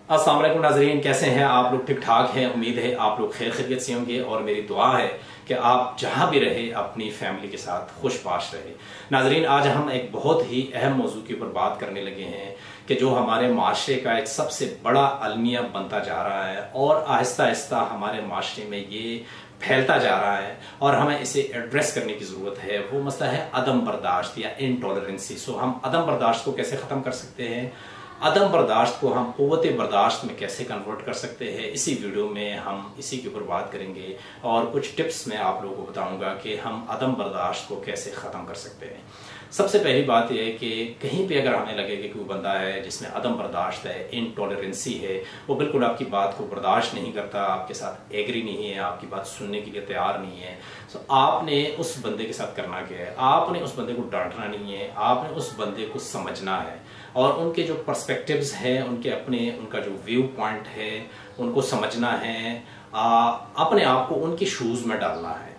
अस्सलाम वालेकुम नाज़रीन, कैसे हैं आप लोग? ठीक ठाक हैं। उम्मीद है आप लोग खैर खैरियत से होंगे और मेरी दुआ है कि आप जहां भी रहे अपनी फैमिली के साथ खुशबाश रहे। नाज़रीन, आज हम एक बहुत ही अहम मौजू के ऊपर बात करने लगे हैं कि जो हमारे माशरे का एक सबसे बड़ा अलमिया बनता जा रहा है और आहिस्ता आहिस्ता हमारे माशरे में ये फैलता जा रहा है और हमें इसे एड्रेस करने की ज़रूरत है। वो मसला है अदम बर्दाश्त या इनटॉलरेंसी। सो हम अदम बर्दाश्त को कैसे ख़त्म कर सकते हैं, अदम बर्दाश्त को हम क़ुव्वत बर्दाश्त में कैसे कन्वर्ट कर सकते हैं, इसी वीडियो में हम इसी के ऊपर बात करेंगे और कुछ टिप्स मैं आप लोगों को बताऊंगा कि हम अदम बर्दाश्त को कैसे ख़त्म कर सकते हैं। सबसे पहली बात यह है कि कहीं पे अगर हमें लगे कि कोई बंदा है जिसमें अदम बर्दाश्त है, इनटॉलरेंसी है, वो बिल्कुल आपकी बात को बर्दाश्त नहीं करता, आपके साथ एग्री नहीं है, आपकी बात सुनने के लिए तैयार नहीं है, तो आपने उस बंदे के साथ करना क्या है? आपने उस बंदे को डांटना नहीं है, आपने उस बंदे को समझना है और उनके जो पर्सपेक्टिव्स हैं, उनके अपने उनका जो व्यू पॉइंट है उनको समझना है। अपने आप को उनके शूज़ में डालना है।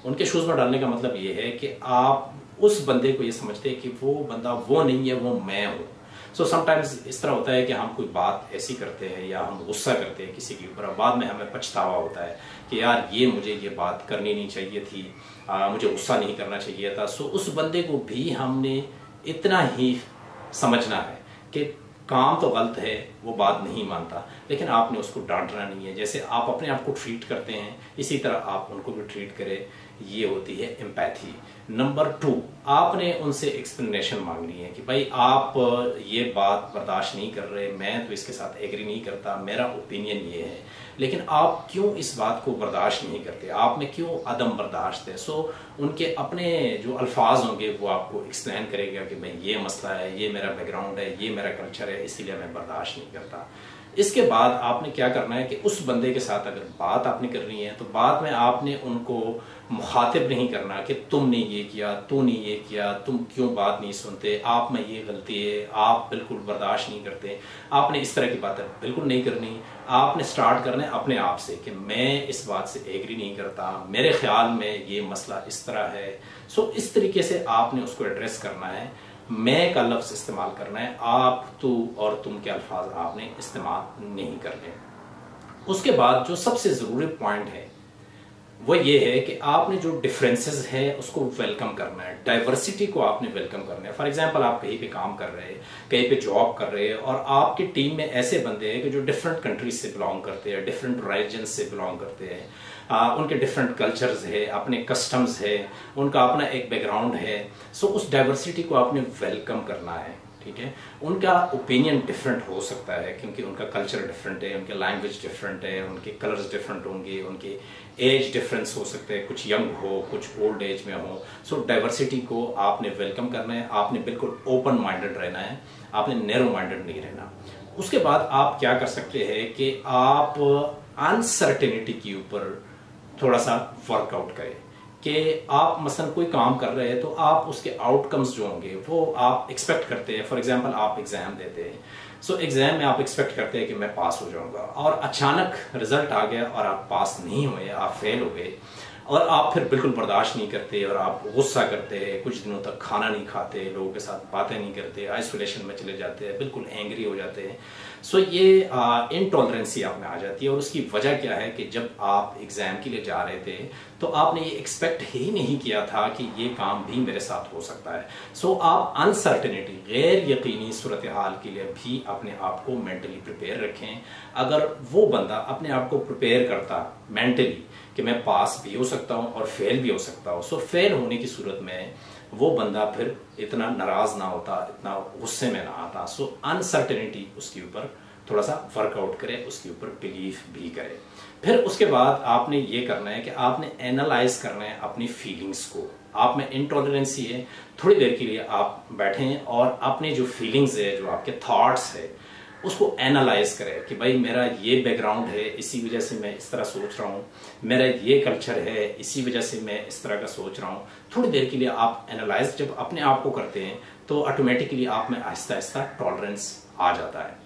उनके शूज़ में डालने का मतलब ये है कि आप उस बंदे को ये समझते हैं कि वो बंदा वो नहीं है, वो मैं हूँ। सो समटाइम्स इस तरह होता है कि हम कोई बात ऐसी करते हैं या हम गुस्सा करते हैं किसी के ऊपर, बाद में हमें पछतावा होता है कि यार मुझे ये बात करनी नहीं चाहिए थी, मुझे गुस्सा नहीं करना चाहिए था। सो उस बंदे को भी हमने इतना ही समझना है कि काम तो गलत है, वो बात नहीं मानता, लेकिन आपने उसको डांटना नहीं है। जैसे आप अपने आप को ट्रीट करते हैं इसी तरह आप उनको भी ट्रीट करें। ये होती है एम्पैथी। नंबर 2, आपने उनसे एक्सप्लेनेशन मांगनी है कि भाई आप ये बात बर्दाश्त नहीं कर रहे, मैं तो इसके साथ एग्री नहीं करता, मेरा ओपिनियन ये है, लेकिन आप क्यों इस बात को बर्दाश्त नहीं करते, आप में क्यों अदम बर्दाश्त है? सो उनके अपने जो अल्फाज होंगे वो आपको एक्सप्लेन करेगा कि भाई ये मसला है, ये मेरा बैकग्राउंड है, ये मेरा कल्चर है, इसीलिए मैं बर्दाश्त नहीं करता। इसके बाद आपने क्या करना है कि उस बंदे के साथ अगर बात आपने करनी है तो बाद में आपने उनको मुखातिब नहीं करना कि तुमने ये किया, तूने ये किया, तुम क्यों बात नहीं सुनते, आप में ये गलती है, आप बिल्कुल बर्दाश्त नहीं करते। आपने इस तरह की बातें बिल्कुल नहीं करनी। आपने स्टार्ट करना है अपने आप से कि मैं इस बात से एग्री नहीं करता, मेरे ख्याल में ये मसला इस तरह है। सो इस तरीके से आपने उसको एड्रेस करना है। मैं का लफ्ज़ इस्तेमाल करना है, आप, तू और तुम के अल्फाज आपने इस्तेमाल नहीं करने। उसके बाद जो सबसे ज़रूरी पॉइंट है वो ये है कि आपने जो डिफरेंसेस है उसको वेलकम करना है, डाइवर्सिटी को आपने वेलकम करना है। फॉर एग्जांपल, आप कहीं पे काम कर रहे हैं, कहीं पे जॉब कर रहे हैं और आपकी टीम में ऐसे बंदे हैं कि जो डिफरेंट कंट्रीज से बिलोंग करते हैं, डिफरेंट रीजन से बिलोंग करते हैं, उनके डिफरेंट कल्चर्स है, अपने कस्टम्स है, उनका अपना एक बैकग्राउंड है। सो उस डाइवर्सिटी को आपने वेलकम करना है, ठीक है। उनका ओपिनियन डिफरेंट हो सकता है क्योंकि उनका कल्चर डिफरेंट है, उनके लैंग्वेज डिफरेंट है, उनके कलर्स डिफरेंट होंगे, उनके एज डिफरेंस हो सकते हैं, कुछ यंग हो, कुछ ओल्ड एज में हो। सो डाइवर्सिटी को आपने वेलकम करना है, आपने बिल्कुल ओपन माइंडेड रहना है, आपने नैरो माइंडेड नहीं रहना। उसके बाद आप क्या कर सकते हैं कि आप अनसर्टेनिटी के ऊपर थोड़ा सा वर्कआउट करें कि आप मसलन कोई काम कर रहे हैं तो आप उसके आउटकम्स जो होंगे वो आप एक्सपेक्ट करते हैं। फॉर एग्जांपल, आप एग्जाम देते हैं, सो एग्जाम में आप एक्सपेक्ट करते हैं कि मैं पास हो जाऊंगा और अचानक रिजल्ट आ गया और आप पास नहीं हुए, आप फेल हो गए और आप फिर बिल्कुल बर्दाश्त नहीं करते और आप गुस्सा करते हैं, कुछ दिनों तक खाना नहीं खाते, लोगों के साथ बातें नहीं करते, आइसोलेशन में चले जाते हैं, बिल्कुल एंग्री हो जाते हैं। सो ये इनटॉलरेंसी आप में आ जाती है और उसकी वजह क्या है कि जब आप एग्जाम के लिए जा रहे थे तो आपने ये एक्सपेक्ट ही नहीं किया था कि ये काम भी मेरे साथ हो सकता है। सो आप अनसर्टेनिटी, गैर यकीनी सूरत हाल के लिए भी अपने आप को मेंटली प्रिपेयर रखें। अगर वो बंदा अपने आप को प्रिपेयर करता मेंटली कि मैं पास भी हो सकता हूँ और फेल भी हो सकता हूँ, सो फेल होने की सूरत में वो बंदा फिर इतना नाराज ना होता, इतना गुस्से में ना आता। सो अनसर्टेनिटी उसके ऊपर थोड़ा सा वर्कआउट करे, उसके ऊपर बिलीफ भी करे। फिर उसके बाद आपने ये करना है कि आपने एनालाइज करना है अपनी फीलिंग्स को। आप में इनटॉलरेंसी है, थोड़ी देर के लिए आप बैठें और अपने जो फीलिंग्स है, जो आपके थॉट्स है, उसको एनालाइज करें कि भाई मेरा ये बैकग्राउंड है, इसी वजह से मैं इस तरह सोच रहा हूँ, मेरा ये कल्चर है, इसी वजह से मैं इस तरह का सोच रहा हूँ। थोड़ी देर के लिए आप एनालाइज जब अपने आप को करते हैं तो ऑटोमेटिकली आप में आहिस्ता आहिस्ता टॉलरेंस आ जाता है।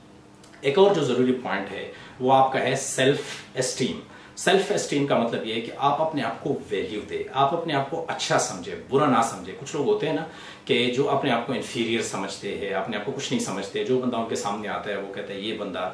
एक और जो ज़रूरी पॉइंट है वो आपका है सेल्फ एस्टीम। सेल्फ एस्टीम का मतलब ये है कि आप अपने आप को वैल्यू दे, आप अपने आप को अच्छा समझे, बुरा ना समझे। कुछ लोग होते हैं ना कि जो अपने आप को इन्फीरियर समझते हैं, अपने आप को कुछ नहीं समझते। जो बंदा उनके सामने आता है वो कहता है ये बंदा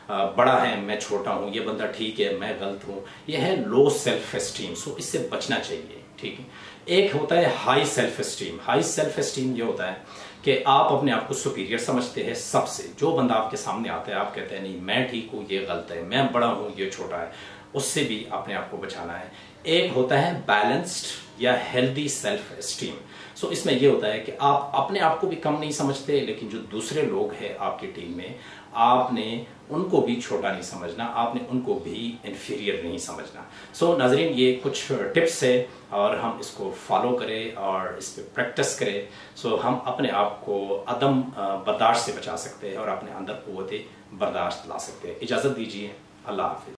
बड़ा है, मैं छोटा हूँ, ये बंदा ठीक है, मैं गलत हूँ, ये है लो सेल्फ एस्टीम। सो इससे बचना चाहिए, ठीक है। एक होता है high self esteem. High self esteem ये होता है कि आप अपने आप को सुपीरियर समझते हैं सबसे। जो बंदा आपके सामने आता है आप कहते हैं नहीं मैं ठीक हूँ, ये गलत है, मैं बड़ा हूँ, ये छोटा है, उससे भी अपने आप को बचाना है। एक होता है बैलेंस्ड या हेल्दी सेल्फ एस्टीम। सो इसमें यह होता है कि आप अपने आप को भी कम नहीं समझते, लेकिन जो दूसरे लोग हैं आपकी टीम में, आपने उनको भी छोटा नहीं समझना, आपने उनको भी इन्फीरियर नहीं समझना। सो नाजरीन, ये कुछ टिप्स है और हम इसको फॉलो करें और इस पर प्रैक्टिस करें। सो हम अपने आप को अदम बर्दाश्त से बचा सकते हैं और अपने अंदर क़ुव्वत बर्दाश्त ला सकते हैं। इजाज़त दीजिए, अल्लाह हाफ़िज़।